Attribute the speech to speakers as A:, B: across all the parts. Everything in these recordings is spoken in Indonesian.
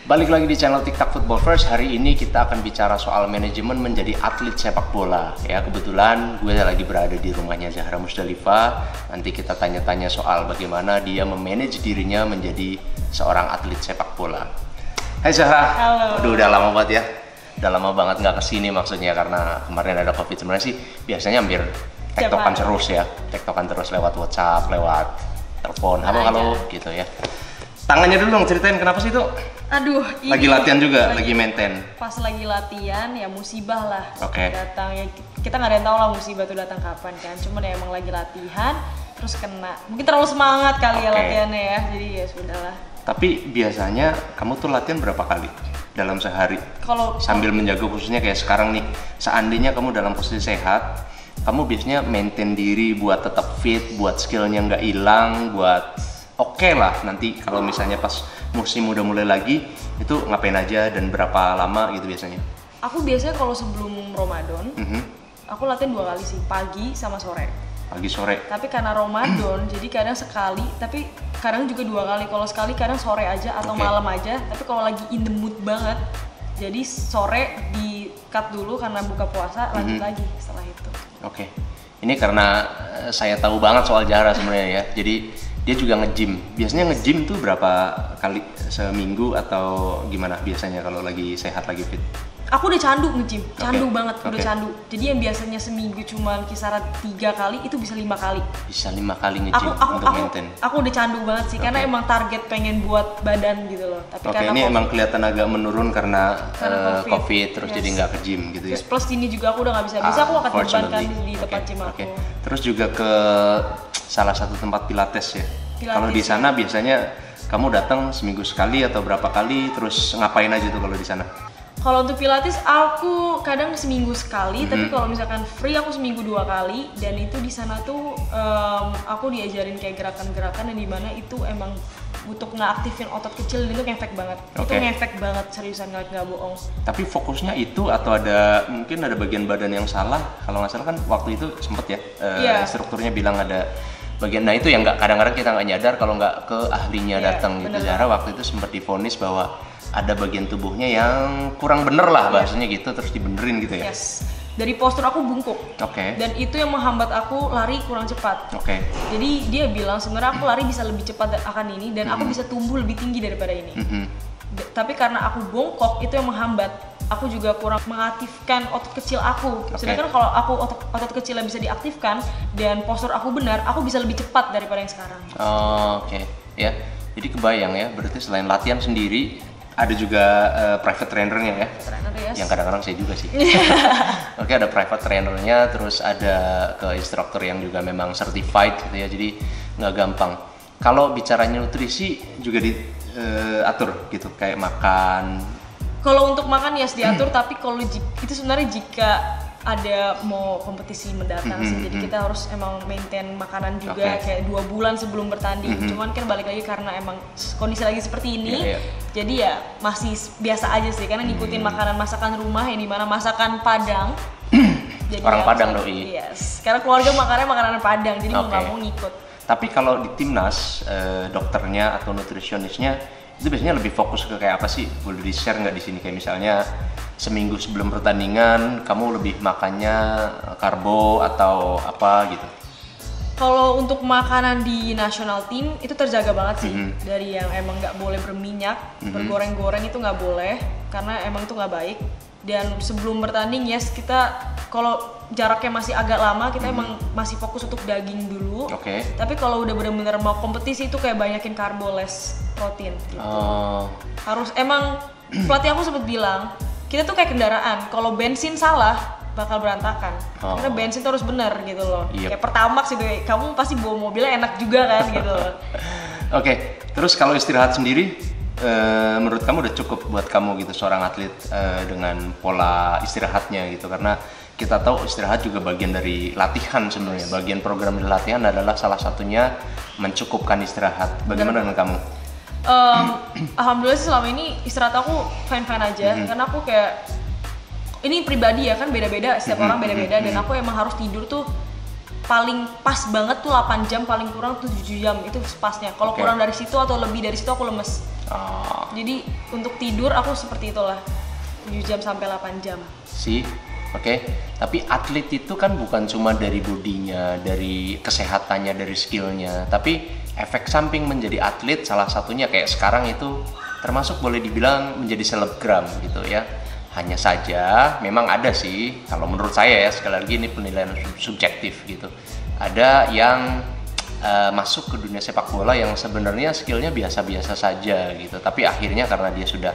A: Balik lagi di channel TikTok Football First. Hari ini kita akan bicara soal manajemen menjadi atlet sepak bola. Ya, kebetulan gue lagi berada di rumahnya Zahra Musdalifah. Nanti kita tanya-tanya soal bagaimana dia memanage dirinya menjadi seorang atlet sepak bola. Hai Zahra.
B: Halo.
A: Aduh, udah lama banget ya. Udah lama banget nggak kesini maksudnya karena kemarin ada COVID. Sebenarnya sih biasanya hampir tektokan terus ya. Tektokan terus lewat WhatsApp, lewat telepon. Halo gitu ya. Tangannya dulu dong, ceritain kenapa sih itu?
B: Aduh, ini
A: lagi latihan juga, lagi maintain.
B: Pas lagi latihan ya musibah lah.
A: Oke.
B: Datang ya, kita nggak ada yang tahu lah musibah itu datang kapan kan. Cuman ya emang lagi latihan terus kena. Mungkin terlalu semangat kali ya latihannya ya. Jadi ya sudahlah.
A: Tapi biasanya kamu tuh latihan berapa kali dalam sehari?
B: Kalau
A: sambil menjaga khususnya kayak sekarang nih, seandainya kamu dalam posisi sehat, kamu biasanya maintain diri buat tetap fit, buat skillnya nggak hilang, buat oke lah nanti kalau misalnya pas musim udah mulai lagi itu ngapain aja dan berapa lama gitu biasanya?
B: aku biasanya kalau sebelum Ramadan, aku latihan 2 kali sih, pagi sama sore.
A: Pagi sore.
B: Tapi karena Ramadan jadi kadang sekali, tapi kadang juga 2 kali. Kalau sekali kadang sore aja atau malam aja. Tapi kalau lagi in the mood banget, jadi sore di cut dulu karena buka puasa, lanjut lagi setelah itu.
A: Oke. Ini karena saya tahu banget soal Zahra sebenarnya ya. Jadi dia juga nge-gym. Biasanya nge-gym tuh berapa kali seminggu atau gimana biasanya kalau lagi sehat, lagi fit?
B: Aku udah candu nge-gym, candu banget, udah candu. Jadi yang biasanya seminggu cuma kisaran 3 kali, itu bisa 5 kali.
A: Bisa 5 kali nge-gym untuk maintain?
B: Aku udah candu banget sih, karena emang target pengen buat badan gitu loh. Tapi karena
A: ini
B: COVID,
A: emang kelihatan agak menurun karena COVID terus jadi nggak ke gym gitu ya?
B: Terus plus ini juga aku udah nggak bisa, aku akan bebankan di tempat gym aku.
A: Terus juga ke salah satu tempat pilates ya? Kalau di sana biasanya kamu datang seminggu sekali atau berapa kali, terus ngapain aja tuh kalau di sana?
B: Kalau untuk pilates aku kadang seminggu sekali, tapi kalau misalkan free aku seminggu 2 kali. Dan itu di sana tuh aku diajarin kayak gerakan-gerakan yang dimana itu emang untuk ngeaktifin otot kecil, dan itu ngefek banget. Itu ngefek banget, seriusan, nggak bohong.
A: Tapi fokusnya itu atau mungkin ada bagian badan yang salah? Kalau nggak salah kan waktu itu sempet ya strukturnya bilang ada bagian, nah itu yang kadang-kadang kita nggak nyadar kalau nggak ke ahlinya datang gitu. Zahra waktu itu sempat divonis bahwa ada bagian tubuhnya yang kurang bener lah bahasanya gitu, terus dibenerin gitu ya?
B: Yes, dari postur aku bungkuk. Dan itu yang menghambat aku lari kurang cepat. Jadi dia bilang sebenarnya aku lari bisa lebih cepat akan ini, dan aku bisa tumbuh lebih tinggi daripada ini. Tapi karena aku bongkok, itu yang menghambat. Aku juga kurang mengaktifkan otot kecil aku. Sedangkan kalau aku otot kecilnya bisa diaktifkan dan postur aku benar, aku bisa lebih cepat daripada yang sekarang.
A: Ya. Jadi kebayang ya, berarti selain latihan sendiri ada juga private trainernya ya? Yang kadang-kadang saya juga sih. Ada private trainernya, terus ada ke instruktur yang juga memang certified gitu ya, jadi nggak gampang. Kalau bicaranya nutrisi juga diatur gitu, kayak makan?
B: Kalau untuk makan ya diatur, tapi kalau itu sebenarnya jika ada mau kompetisi mendatang sih, jadi kita harus emang maintain makanan juga kayak 2 bulan sebelum bertanding. Cuman kan balik lagi karena emang kondisi lagi seperti ini, jadi ya masih biasa aja sih, karena ngikutin makanan masakan rumah yang dimana masakan Padang. Jadi
A: orang Padang doi.
B: Yes, karena keluarga makannya makanan Padang, jadi mau nggak mau ngikut.
A: Tapi kalau di timnas, dokternya atau nutrisionisnya itu biasanya lebih fokus ke kayak apa sih? Boleh di share nggak di sini, kayak misalnya seminggu sebelum pertandingan kamu lebih makannya karbo atau apa gitu?
B: Kalau untuk makanan di national team itu terjaga banget sih, dari yang emang nggak boleh berminyak, bergoreng-goreng itu nggak boleh karena emang itu nggak baik. Dan sebelum bertanding kita kalau jaraknya masih agak lama, kita emang masih fokus untuk daging dulu. Tapi kalau udah benar-benar mau kompetisi itu kayak banyakin karbo, less protein gitu. Harus emang pelatih aku sempat bilang, kita tuh kayak kendaraan, kalau bensin salah bakal berantakan. Karena bensin tuh harus benar gitu loh. Kayak Pertamax gitu, kamu pasti bawa mobilnya enak juga kan gitu loh.
A: Terus kalau istirahat sendiri, menurut kamu udah cukup buat kamu gitu seorang atlet dengan pola istirahatnya gitu? Karena kita tahu istirahat juga bagian dari latihan sebenarnya. Bagian program dari latihan adalah salah satunya mencukupkan istirahat. Bagaimana dengan kamu?
B: Alhamdulillah sih selama ini istirahat aku fine-fine aja, karena aku kayak ini pribadi ya kan, beda-beda, setiap orang beda-beda, dan aku emang harus tidur tuh paling pas banget tuh 8 jam, paling kurang tuh 7 jam itu pasnya. Kalau kurang dari situ atau lebih dari situ aku lemes. Jadi untuk tidur aku seperti itulah, 7 jam sampai 8 jam.
A: Tapi atlet itu kan bukan cuma dari bodinya, dari kesehatannya, dari skillnya, tapi efek samping menjadi atlet salah satunya kayak sekarang itu termasuk boleh dibilang menjadi selebgram gitu ya. Hanya saja memang ada sih, kalau menurut saya ya, sekali lagi ini penilaian subjektif gitu, ada yang masuk ke dunia sepak bola yang sebenarnya skillnya biasa-biasa saja gitu, tapi akhirnya karena dia sudah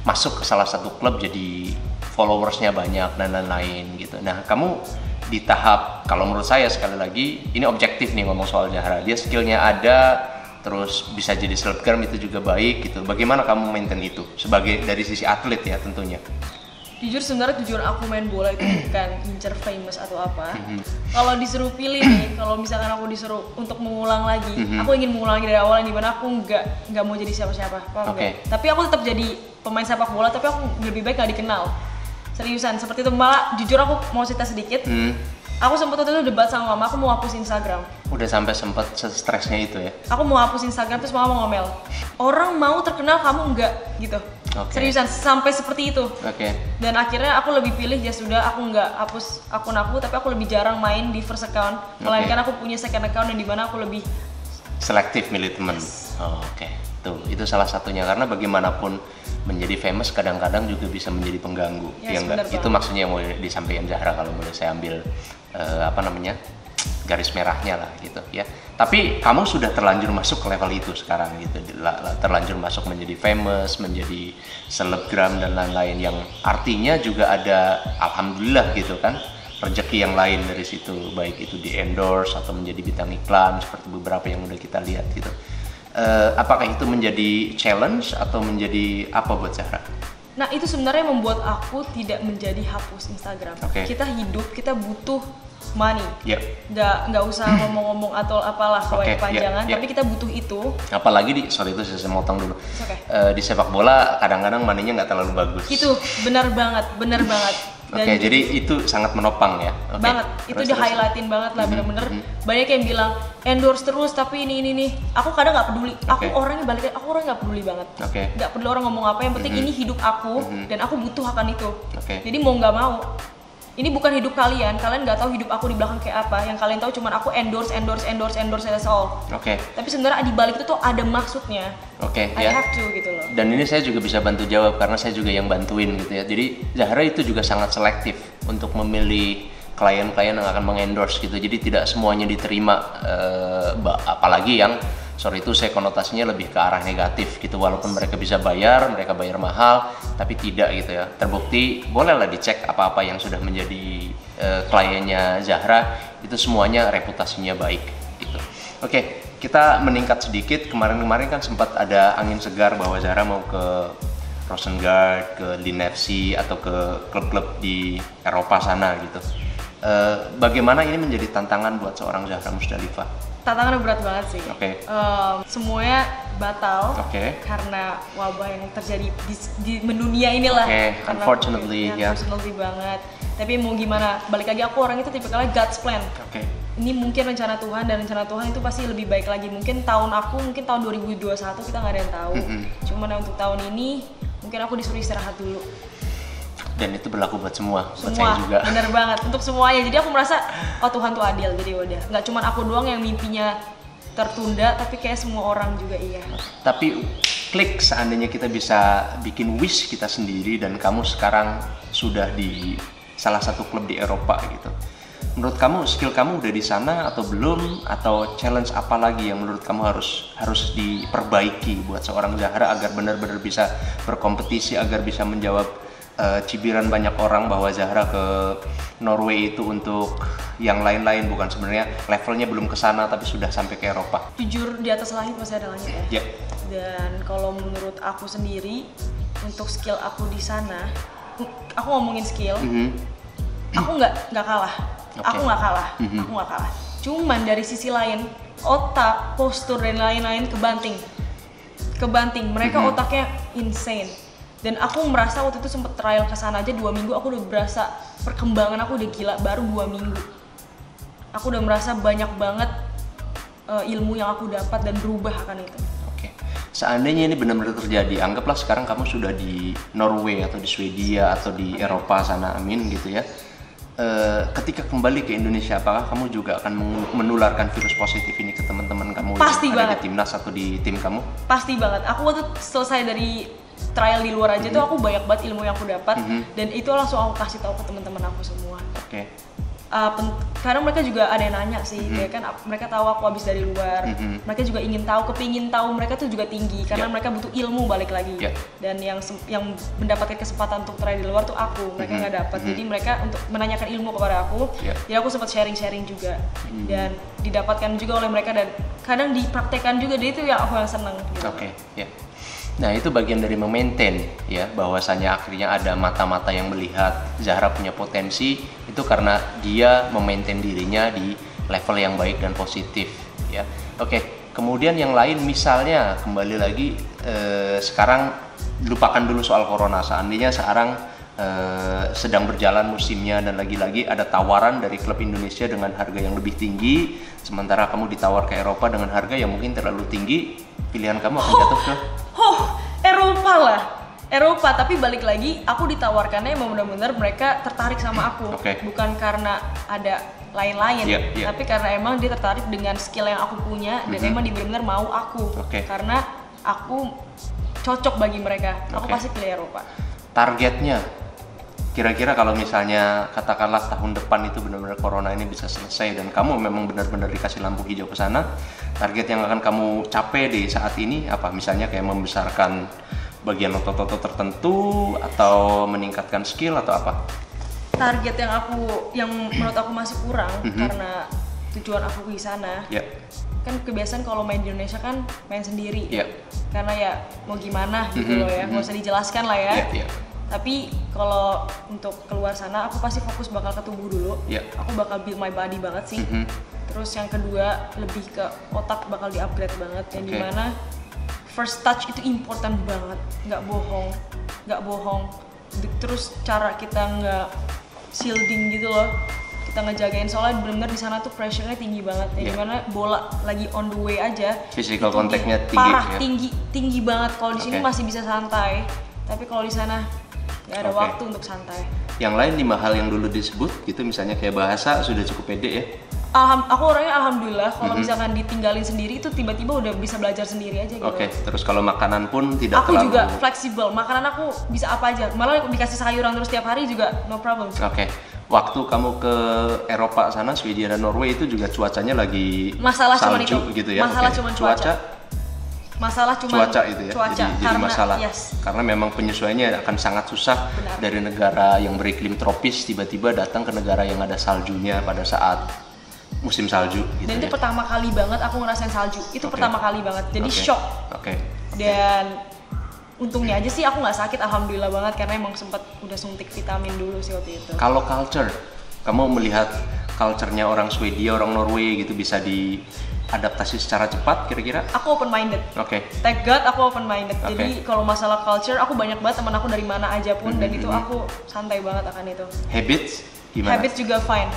A: masuk ke salah satu klub jadi followersnya banyak dan lain-lain gitu. Nah kamu di tahap, kalau menurut saya sekali lagi ini objektif nih ngomong soal Zahra, dia skillnya ada, terus bisa jadi selebgram itu juga baik gitu. Bagaimana kamu maintain itu sebagai dari sisi atlet ya tentunya?
B: Sebenarnya tujuan aku main bola itu bukan incer famous atau apa. Kalau disuruh pilih nih, kalau misalkan aku disuruh untuk mengulang lagi, aku ingin mengulang lagi dari awal, di mana aku nggak mau jadi siapa-siapa, tapi aku tetap jadi pemain sepak bola, tapi aku lebih baik nggak dikenal. Seriusan, seperti itu. Malah jujur aku mau cerita sedikit. Aku sempat waktu itu debat sama mama, aku mau hapus Instagram.
A: Udah sampai sempat stresnya itu ya?
B: Aku mau hapus Instagram, terus mama mau ngomel. Orang mau terkenal, kamu enggak gitu. Seriusan, sampai seperti itu. Dan akhirnya aku lebih pilih, ya sudah, aku nggak hapus akun aku, tapi aku lebih jarang main di first account. Melainkan aku punya second account yang dimana aku lebih
A: selektif milih teman. Tuh, itu salah satunya, karena bagaimanapun menjadi famous kadang-kadang juga bisa menjadi pengganggu. Itu maksudnya yang mau disampaikan Zahra, kalau boleh saya ambil garis merahnya lah gitu ya. Tapi kamu sudah terlanjur masuk ke level itu sekarang gitu, terlanjur masuk menjadi famous, menjadi selebgram dan lain-lain, yang artinya juga ada, alhamdulillah gitu kan, rezeki yang lain dari situ, baik itu di endorse atau menjadi bintang iklan seperti beberapa yang udah kita lihat gitu. Apakah itu menjadi challenge atau menjadi apa buat Zahra?
B: Nah itu sebenarnya membuat aku tidak menjadi hapus Instagram. Kita hidup, kita butuh money. Nggak usah ngomong-ngomong atau apalah kepanjangan, tapi kita butuh itu.
A: Apalagi sorry itu saya motong dulu. Di sepak bola kadang-kadang money-nya nggak terlalu bagus.
B: Itu benar banget.
A: Jadi itu sangat menopang ya.
B: Banget, itu di-highlightin banget lah, bener-bener. Banyak yang bilang endorse terus, tapi ini. Aku kadang nggak peduli. Aku orangnya aku orang nggak peduli banget. Nggak peduli orang ngomong apa, yang penting ini hidup aku dan aku butuh akan itu. Jadi mau nggak mau, ini bukan hidup kalian nggak tahu hidup aku di belakang kayak apa. Yang kalian tahu cuma aku endorse, that's all. Tapi sebenarnya di balik itu tuh ada maksudnya. I have to gitu loh.
A: Dan ini saya juga bisa bantu jawab karena saya juga yang bantuin gitu ya. Jadi Zahra itu juga sangat selektif untuk memilih klien-klien yang akan mengendorse gitu. Jadi tidak semuanya diterima, apalagi yang itu saya konotasinya lebih ke arah negatif gitu. Walaupun mereka bisa bayar mahal, tapi tidak gitu ya. Terbukti, bolehlah dicek apa-apa yang sudah menjadi kliennya Zahra, itu semuanya reputasinya baik gitu. Kita meningkat sedikit. Kemarin kan sempat ada angin segar bahwa Zahra mau ke Rosengard, ke Lyn FC atau ke klub-klub di Eropa sana gitu. Bagaimana ini menjadi tantangan buat seorang Zahra Musdalifah?
B: Tantangannya berat banget sih. Semuanya batal karena wabah yang terjadi di mendunia inilah.
A: Unfortunately
B: banget. Tapi mau gimana? Balik lagi, aku orang itu tipikalnya God's plan. Ini mungkin rencana Tuhan, dan rencana Tuhan itu pasti lebih baik lagi. Mungkin tahun 2021 kita nggak ada yang tahu. Cuman untuk tahun ini mungkin aku disuruh istirahat dulu.
A: Dan itu berlaku buat semua, buat saya juga.
B: Bener banget, untuk semuanya. Jadi aku merasa, Tuhan tuh adil, jadi udah. Nggak cuma aku doang yang mimpinya tertunda, tapi kayak semua orang juga iya.
A: Tapi klik seandainya kita bisa bikin wish kita sendiri, dan kamu sekarang sudah di salah satu klub di Eropa gitu. Menurut kamu skill kamu udah di sana atau belum? Atau challenge apa lagi yang menurut kamu harus diperbaiki buat seorang Zahra agar benar-benar bisa berkompetisi, agar bisa menjawab cibiran banyak orang bahwa Zahra ke Norway itu untuk yang lain-lain, bukan sebenarnya levelnya belum ke sana tapi sudah sampai ke Eropa.
B: Jujur, di atas langit masih ada langit ya. Dan kalau menurut aku sendiri, untuk skill aku di sana, aku ngomongin skill, aku nggak kalah. Aku nggak kalah. Cuman dari sisi lain, otak, postur dan lain-lain kebanting. Mereka otaknya insane. Dan aku merasa waktu itu sempet trial kesana aja 2 minggu, aku udah berasa perkembangan aku udah gila, baru 2 minggu. aku udah merasa banyak banget ilmu yang aku dapat dan berubah akan itu.
A: Oke. Seandainya ini benar-benar terjadi, anggaplah sekarang kamu sudah di Norway atau di Swedia atau di Eropa sana, amin gitu ya. Ketika kembali ke Indonesia, apakah kamu juga akan menularkan virus positif ini ke teman-teman kamu
B: Pasti
A: yang ada
B: banget.
A: di timnas atau di tim kamu?
B: Pasti banget. Aku waktu selesai dari trial di luar aja tuh aku banyak banget ilmu yang aku dapat dan itu langsung aku kasih tahu ke teman-teman aku semua.
A: Oke.
B: Karena mereka juga ada yang nanya sih, ya kan mereka tahu aku habis dari luar, mereka juga ingin tahu, kepingin tahu, mereka tuh juga tinggi karena mereka butuh ilmu balik lagi, dan yang mendapatkan kesempatan untuk try di luar tuh aku, mereka nggak dapat, jadi mereka untuk menanyakan ilmu kepada aku, jadi aku sempat sharing juga, dan didapatkan juga oleh mereka dan kadang dipraktekkan juga, jadi itu yang aku yang seneng. Gitu.
A: Oke, ya. Nah itu bagian dari memaintain ya, bahwasanya akhirnya ada mata-mata yang melihat Zahra punya potensi itu karena dia memaintain dirinya di level yang baik dan positif ya. Oke, kemudian yang lain misalnya kembali lagi sekarang lupakan dulu soal corona, seandainya sekarang sedang berjalan musimnya dan lagi-lagi ada tawaran dari klub Indonesia dengan harga yang lebih tinggi, sementara kamu ditawar ke Eropa dengan harga yang mungkin terlalu tinggi, pilihan kamu akan jatuh ke
B: Eropa lah, Eropa. Tapi balik lagi, aku ditawarkannya emang benar-benar mereka tertarik sama aku, bukan karena ada lain-lain, tapi karena emang dia tertarik dengan skill yang aku punya dan emang dia benar-benar mau aku, karena aku cocok bagi mereka. Aku pasti pilih Eropa.
A: Targetnya, kira-kira kalau misalnya katakanlah tahun depan itu benar-benar corona ini bisa selesai dan kamu memang benar-benar dikasih lampu hijau ke sana, target yang akan kamu capai di saat ini apa? Misalnya kayak membesarkan bagian otot-otot tertentu atau meningkatkan skill atau apa?
B: Target yang menurut aku masih kurang karena tujuan aku di sana. Kan kebiasaan kalau main di Indonesia kan main sendiri. Karena ya mau gimana gitu loh ya, nggak usah dijelaskan lah ya. Tapi kalau untuk keluar sana aku pasti fokus bakal ke tubuh dulu. Aku bakal build my body banget sih. Terus yang kedua lebih ke otak bakal di-upgrade banget, yang dimana first touch itu important banget, nggak bohong. Terus cara kita nggak shielding gitu loh, kita ngejagain, soalnya benar-benar di sana tuh pressure-nya tinggi banget, yang dimana bola lagi on the way aja,
A: physical contact-nya tinggi,
B: parah tinggi banget. Kalau di sini masih bisa santai, tapi kalau di sana nggak ada waktu untuk santai.
A: Yang lain 5 hal yang dulu disebut gitu, misalnya kayak bahasa sudah cukup pede ya?
B: Aku orangnya alhamdulillah kalau misalkan ditinggalin sendiri itu tiba-tiba udah bisa belajar sendiri aja gitu.
A: Terus kalau makanan pun tidak
B: aku
A: terlalu...
B: juga fleksibel, makanan aku bisa apa aja, malah dikasih sayuran terus tiap hari juga no problem.
A: Waktu kamu ke Eropa sana, Swedia dan Norway itu juga cuacanya lagi
B: masalah
A: salju
B: cuman itu.
A: gitu ya?
B: Masalah cuma cuaca. Masalah cuma
A: cuaca itu ya, jadi masalah. Karena memang penyesuaiannya akan sangat susah. Dari negara yang beriklim tropis tiba-tiba datang ke negara yang ada saljunya pada saat musim salju gitu.
B: Dan itu pertama kali banget aku ngerasain salju, itu pertama kali banget, jadi shock. Dan untungnya aja sih aku nggak sakit, alhamdulillah banget, karena emang sempat udah suntik vitamin dulu sih waktu itu.
A: Kalau culture, kamu melihat culture-nya orang Swedia, orang Norway gitu bisa diadaptasi secara cepat kira-kira?
B: Aku open minded. Thank God aku open minded. Jadi kalau masalah culture, aku banyak banget teman aku dari mana aja pun, dan itu aku santai banget akan itu.
A: Habits? Gimana?
B: Habits juga fine.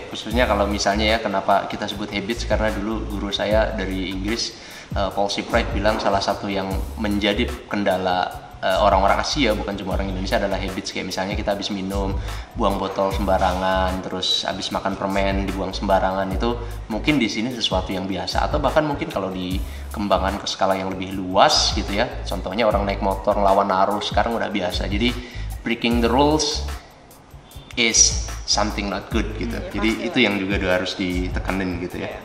A: Khususnya kalau misalnya ya, kenapa kita sebut habits, karena dulu guru saya dari Inggris, Paul Shipwright, bilang salah satu yang menjadi kendala orang-orang Asia, bukan cuma orang Indonesia, adalah habits. Kayak misalnya kita habis minum, buang botol sembarangan, terus habis makan permen dibuang sembarangan, itu mungkin di sini sesuatu yang biasa, atau bahkan mungkin kalau dikembangkan ke skala yang lebih luas gitu ya, contohnya orang naik motor ngelawan arus sekarang udah biasa. Jadi breaking the rules is something not good gitu. Jadi itu yang juga harus ditekanin gitu ya.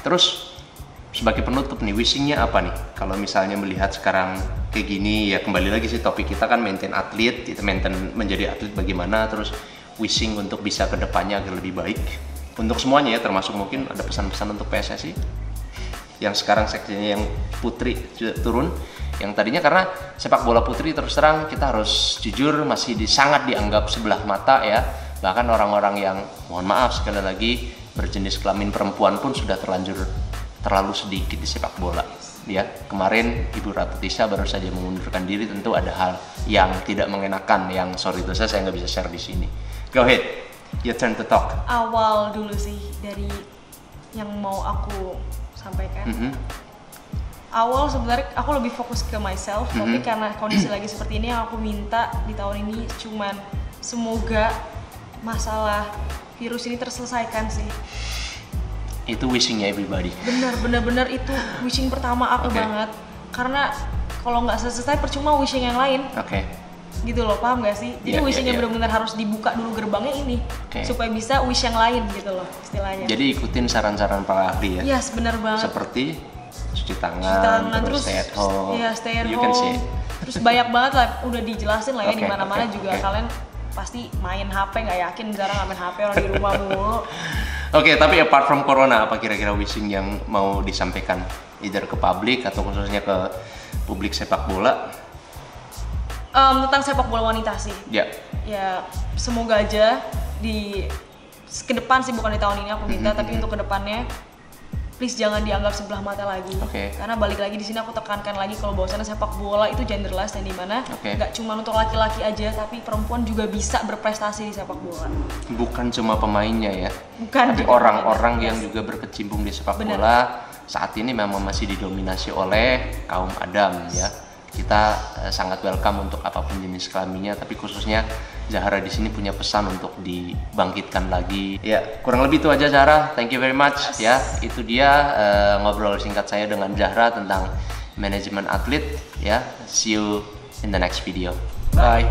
A: Terus sebagai penutup nih, wishingnya apa nih? Kalau misalnya melihat sekarang kayak gini ya, kembali lagi sih topik kita kan maintain atlet, kita maintain menjadi atlet bagaimana, terus wishing untuk bisa ke depannya agar lebih baik untuk semuanya ya, termasuk mungkin ada pesan-pesan untuk PSSI yang sekarang seksinya yang putri turun, yang tadinya karena sepak bola putri terus terang kita harus jujur masih sangat dianggap sebelah mata ya, bahkan orang-orang yang mohon maaf sekali lagi berjenis kelamin perempuan pun sudah terlalu sedikit di sepak bola ya. Kemarin Ibu Ratu Tisha baru saja mengundurkan diri, tentu ada hal yang tidak mengenakan yang sorry itu saya nggak bisa share di sini. Go ahead. Your turn to talk.
B: Awal dulu sih dari yang mau aku sampaikan. Awal sebenarnya aku lebih fokus ke myself, tapi karena kondisi lagi seperti ini, yang aku minta di tahun ini cuman semoga masalah virus ini terselesaikan sih.
A: Itu wishingnya everybody.
B: Bener itu wishing pertama aku banget. Karena kalau nggak selesai percuma wishing yang lain. Gitu loh, paham nggak sih? Jadi wishingnya benar-benar harus dibuka dulu gerbangnya ini, supaya bisa wish yang lain gitu loh istilahnya.
A: Jadi ikutin saran-saran para ahli ya.
B: Yes, benar banget.
A: Seperti cuci tangan, terus stay at home.
B: Iya, stay at home. Terus banyak banget lah, udah dijelasin lah ya di mana-mana juga. Kalian pasti main HP, nggak yakin jarang main HP, orang di rumah mulu.
A: Tapi apart from corona, apa kira-kira wishing yang mau disampaikan either ke publik atau khususnya ke publik sepak bola?
B: Tentang sepak bola wanita sih.
A: Ya,
B: semoga aja ke depan sih, bukan di tahun ini aku minta, tapi untuk ke depannya please jangan dianggap sebelah mata lagi. Karena balik lagi di sini aku tekankan lagi kalau bahwasannya sepak bola itu genderless, yang dimana nggak cuma untuk laki-laki aja, tapi perempuan juga bisa berprestasi di sepak bola.
A: Bukan cuma pemainnya ya, tapi orang-orang yang juga berkecimpung di sepak bola saat ini memang masih didominasi oleh kaum Adam ya. Kita sangat welcome untuk apapun jenis kelaminnya, tapi khususnya Zahra di sini punya pesan untuk dibangkitkan lagi. Ya, kurang lebih itu aja Zahra. Thank you very much ya. Itu dia ngobrol singkat saya dengan Zahra tentang manajemen atlet ya. See you in the next video. Bye.